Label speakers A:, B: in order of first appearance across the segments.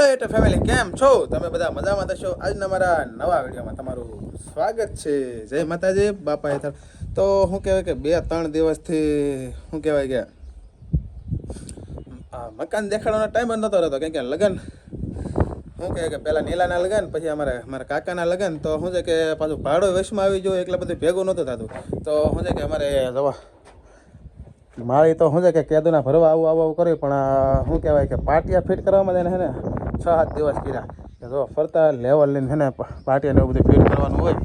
A: Hello YouTube family, કેમ છો તમે? બધા મજામાં થશો. આજના મારા નવા વિડીયોમાં તમારું સ્વાગત છે. જય માતાજી બાપા હેઠળ. તો શું કહેવાય કે 2-3 દિવસથી શું કહેવાય કે મકાન દેખાડવાનો ટાઈમ જ નહોતો રહેતો, કેમ કે લગ્ન શું કહેવાય કે પહેલાં નીલાના લગ્ન, પછી મારા કાકાના લગ્ન, તો શું છે કે પાછું ભાડું વેશમાં આવી ગયું એટલે બધું ભેગું નહોતું થતું. તો શું છે કે અમારે જવા મારી તો શું છે કે કેદુના ભરવા આવું કર્યું, પણ શું કહેવાય કે પાટિયા ફિટ કરવામાં છે ને 6-7 દિવસ કર્યા. કે જો ફરતા લેવલ લઈને છે ને પાટિયાને એવું બધું ફિટ કરવાનું હોય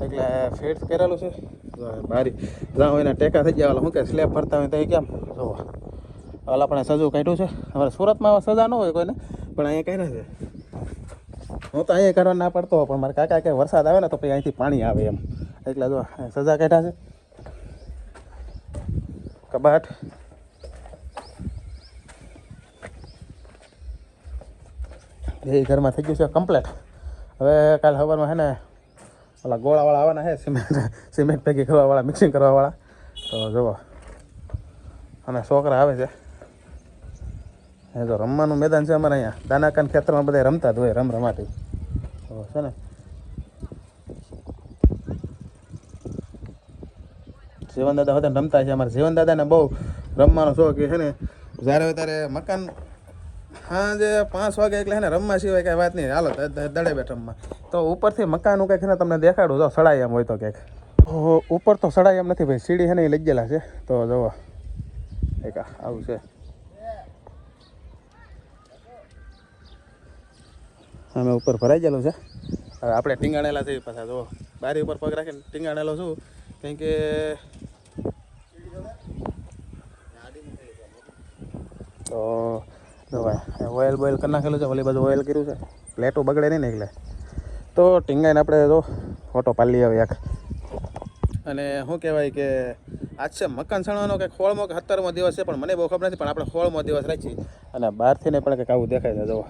A: એટલે ફિટ કરેલું છે. બારી જ્યાં હોય ને ટેકા થઈ ગયા, શું કે સ્લેબ ફરતા હોય તો કેમ જુઓ હાલ આપણે સજુ કાઢ્યું છે. અમારે સુરતમાં સજા ન હોય કોઈને, પણ અહીંયા કાઢ્યા છે. હું તો અહીંયા કરવા ના પડતો, પણ મારા કાકા કે વરસાદ આવે ને તો પછી અહીંથી પાણી આવે એમ, એટલે જો સજા કાઢ્યા છે. કબાટ એ ઘરમાં થઈ ગયું છે કમ્પ્લેટ. હવે કાલે સવારમાં છે ને ઓલા ગોળાવાળા આવવાના છે, સિમેન્ટ ભેગી કરવાવાળા, મિક્સિંગ કરવાવાળા. તો જુઓ અને છોકરા આવે છે. એ જો રમવાનું મેદાન છે અમારે અહીંયા દાનાકાન ખેતરમાં બધા રમતા જ હોય, રમાટી તો છે ને. જીવન દાદા હોતા રમતા છે. અમારે જીવન દાદાને બહુ રમવાનો શોખ છે ને. જ્યારે ત્યારે મકાન સાંજે 5 વાગે એટલે છે ને રમવા સિવાય કાંઈ વાત નહીં. હાલો દડે બેઠ રમવા. તો ઉપરથી મકાનનું કંઈક છે ને તમને દેખાડું. જો સડાઈ એમ હોય તો કંઈક ઉપર તો સડાઈ એમ નથી ભાઈ, સીડી છે ને એ લઈ ગયેલા છે. તો જુઓ એક આવું છે. અમે ઉપર ભરાઈ ગયેલું છે. હવે આપણે ટીંગાણેલા છે પાછા. જુઓ બારી ઉપર પગ રાખીને ટીંગાણેલો છું, કેમ કે તો ઓઇલ બોઇલ કરી નાખેલું છે. ઓલી બાજુ ઓઇલ કર્યું છે, પ્લેટો બગડે નહીં ને એટલે. તો ટીંગાઈને આપણે તો ફોટો પાડી આવે એક. અને શું કહેવાય કે આજ છે મકાન સણવાનો કંઈક 16મો કે 17મો દિવસ છે, પણ મને બહુ ખબર નથી. પણ આપણે 16મો દિવસ રાખીએ. અને બહારથી ને પણ કંઈક આવું દેખાય છે. જુઓ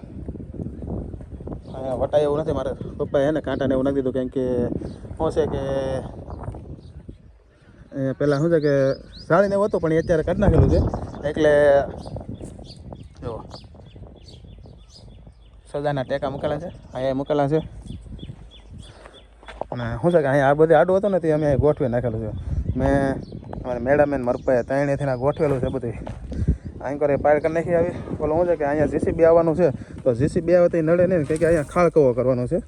A: અહીંયા વટાય એવું નથી. મારે પપ્પાએ એને કાંટાને એવું નાખી દીધું, કેમ કે શું છે કે પહેલાં શું છે કે સાડીને એવું હતું, પણ એ અત્યારે કાઢી નાખેલું છે. એટલે જુઓ સજાના ટેકા મૂકેલા છે, અહીંયા મૂકેલા છે. અને શું છે કે અહીંયા આ બધી આડું હતું નથી, અમે ગોઠવી નાખેલું છે. મેં અમારે મેડમ એને મરપાએ ત્રણેયથી ગોઠવેલું છે બધું. અહીં કરે પાડ કરી નાખી આવી. બોલો શું છે કે અહીંયા જીસીબી આવવાનું છે, તો જીસીબી આવે તો એ નડે નહીં, કંઈક અહીંયા ખાળ કવો કરવાનો છે.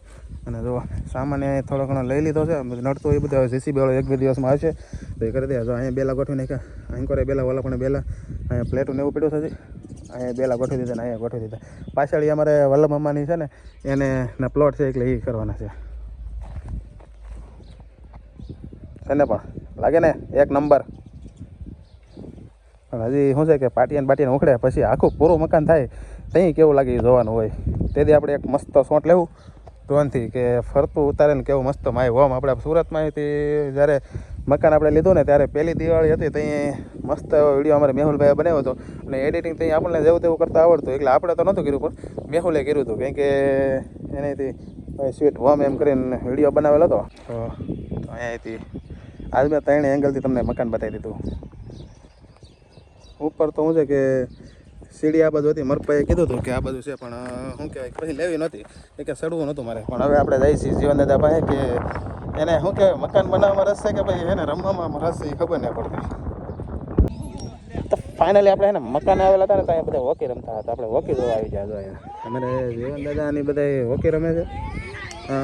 A: અને જો સામાન્ય થોડો ઘણો લઈ લીધો છે, નડતો એ બધું જીસીબી વાળો 1-2 દિવસમાં આવશે તો એ કરી દે. જો અહીંયા બેલા ગોઠવી નાખ્યા, અહીં કરે બેલા, ઓલા પણ બેલા. અહીંયા પ્લેટું એવું પડ્યું છે, અહીંયા બેલા ગોઠવી દીધા ને અહીંયા ગોઠવી દીધા. પાછળ અમારે વલ્લભ મમ્માની છે ને એને ના પ્લોટ છે, એટલે એ કરવાના છે. એને પણ લાગે ને 1 નંબર. હજી શું છે કે પાટિયાને ઉખડે પછી આખું પૂરું મકાન થાય ત્યાં કેવું લાગે એ જોવાનું હોય. તેથી આપણે એક મસ્ત શોટ લેવું ડ્રોનથી, કે ફરતું ઉતારે ને કેવું મસ્ત માય હોમ. આપણે સુરતમાંથી જ્યારે મકાન આપણે લીધું ને ત્યારે પહેલી દિવાળી હતી, ત્યાં મસ્ત વિડીયો અમારે મેહુલભાઈએ બનાવ્યો હતો. અને એડિટિંગ ત્યાં આપણને જેવું તેવું કરતાં આવડતું, એટલે આપણે તો નહોતું કર્યું, પણ મેહુલે કર્યું હતું, કેમ કે એનાથી સ્વીટ હોમ એમ કરીને વિડીયો બનાવેલો હતો. તો અહીંયાથી આજ મેં 3 એંગલથી તમને મકાન બતાવી દીધું. ઉપર તો શું છે કે સીડી આ બાજુ હતી, મરપાએ કીધું હતું કે આ બાજુ છે, પણ શું કહેવાય પછી લેવી નહોતી, કે સડવું નહોતું મારે. પણ હવે આપણે જઈએ છીએ જીવન દાદા પાસે, કે એને શું કહેવાય મકાન બનાવવામાં રસ છે કે ભાઈ એને રમવામાં રસ છે એ ખબર નહીં પડતી. તો ફાઇનલી આપણે એને મકાન આવેલા હતા ને ત્યાં બધા હોકી રમતા હતા. આપણે હોકી જોવા આવી જાય. જો અહીંયા અમારે જીવન દાદાની બધા હોકી રમે છે.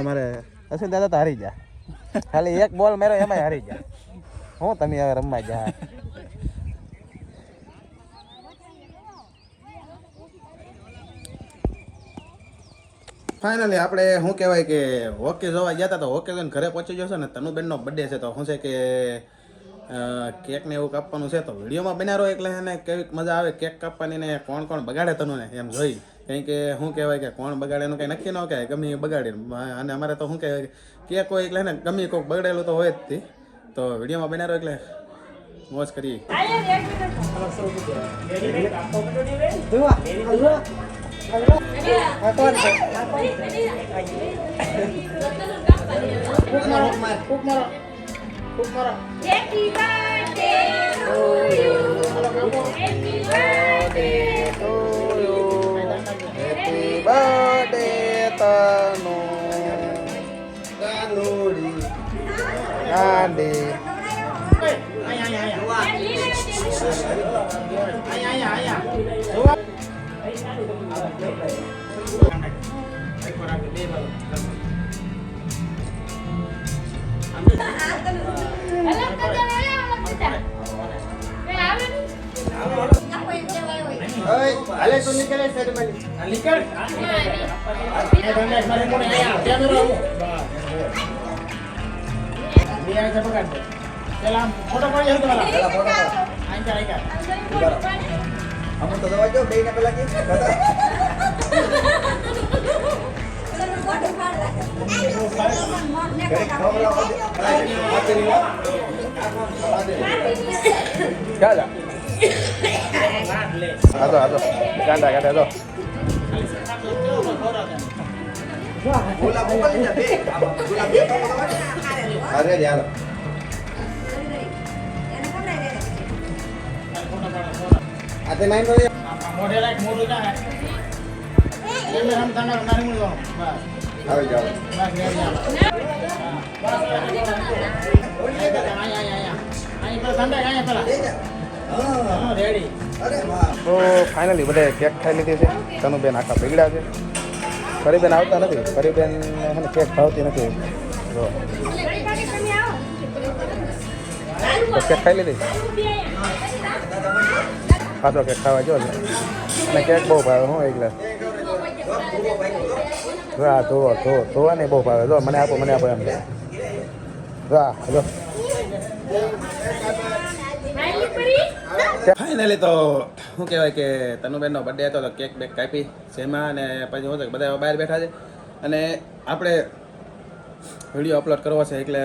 A: અમારે અશ્વિન દાદા તો હારી ગયા, ખાલી 1 બોલ મેરો એમાંય હારી ગયા. હું તમે હવે રમવા જા. ફાઇનલી આપણે શું કહેવાય કે હોકી જોવા ગયા હતા. તો હોકી જોઈને ઘરે પહોંચી જશે ને તનુબેનનો બર્થડે છે. તો શું છે કે કેક ને એવું કાપવાનું છે. તો વિડીયોમાં બનાવો એટલે એને કેવી મજા આવે કેક કાપવાની, ને કોણ કોણ બગાડે તનુને એમ જોઈ. કેમ કે શું કહેવાય કે કોણ બગાડે એનું કંઈ નક્કી ન કહેવાય, ગમે એ બગાડી. અને અમારે તો શું કહેવાય કેક હોય એટલે ને ગમે કોઈક બગડેલું તો હોય જ તે. તો વિડીયોમાં બનાવો એટલે મોજ કરીએ. Happy birthday to you. Happy birthday to you. Happy birthday. ગાંડી
B: હાલે તું નીકળે સાઈડ માં નીકળ એ ધંધા મારે કોને આયા ત્યાં મેરો બે આ છે પકડ ચલા ફોટો પાડી હે તમારા ચલા ફોટો આઈ હમ તો દવા જો બેને પેલા કે બતા
A: ક્યાં જા આજો ગાંડા ગાંડા દો
B: બોલા બોલા લે બે બોલા બે અરે યાર આતે નાઈ નો મોઢે લાઈક મોઢું જા એમે હમ તને મારી મુળો બસ આવી જાવ બસ રે જા આઈ પર ધંધા આયા પેલા હા રેડી અરે વાહ
A: તો ફાઇનલી બધે કેક ખાઈ લીધી છે તનુબેન આખા બગડ્યા છે કરીબેન આવતા નથી કરીબેન મને કેક ભાવતી નથી જો તો કેક ખાઈ લીધી ખાતો કેક ખાવા જો અને કેક બહુ ભાવે હું એક ગ્લાસ હા ધોવા ને બહુ ભાવે જો મને આપો એમ છે વાહ જો ફાઇનલી તો શું કહેવાય કે તનુબેનનો બર્થડે હતો તો કેક બેક કાપી જેમાં અને પછી શું છે બધા બહાર બેઠા છે અને આપણે વિડીયો અપલોડ કરવો છે એટલે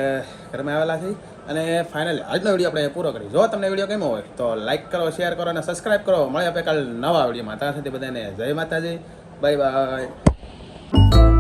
A: ઘરમાં આવેલા છીએ અને ફાઇનલી આજનો વિડીયો આપણે પૂરો કરી જો તમને વિડીયો ગમ્યો હોય તો લાઈક કરો શેર કરો અને સબસ્ક્રાઈબ કરો મળે આપણે કાલ નવા વિડીયોમાં ત્યાં સુધી બધાને જય માતાજી બાય બાય